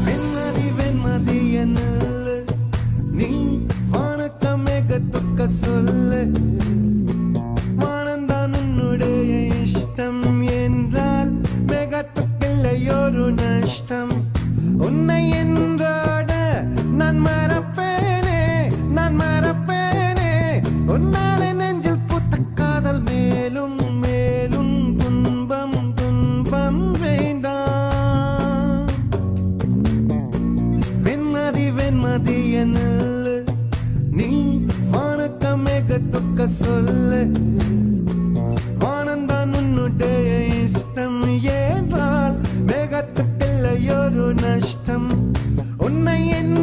வெண்மதி வெண்மதி என்ன நீ வணக்கமேக தொக்க சொல்லு வானந்தான் உன்னுடைய இஷ்டம் என்றால் மேகத்துக்கில்லையொரு நஷ்டம் உன்னை என்றாட நான் மறப்பேனே உன்னாலே நெஞ்சில் பூத்த காதல் மேலும் மேலும் துன்பம் துன்பம் வேண்டாம் வெண்மதி வெண்மதி என்ன நீ வணக்கமேக தொக்க சொல்லு வானந்தான் உன்னுடைய இஷ்டம் என்றால் மேகத்துக்கில்லையொரு நஷ்டம் உன்னை என்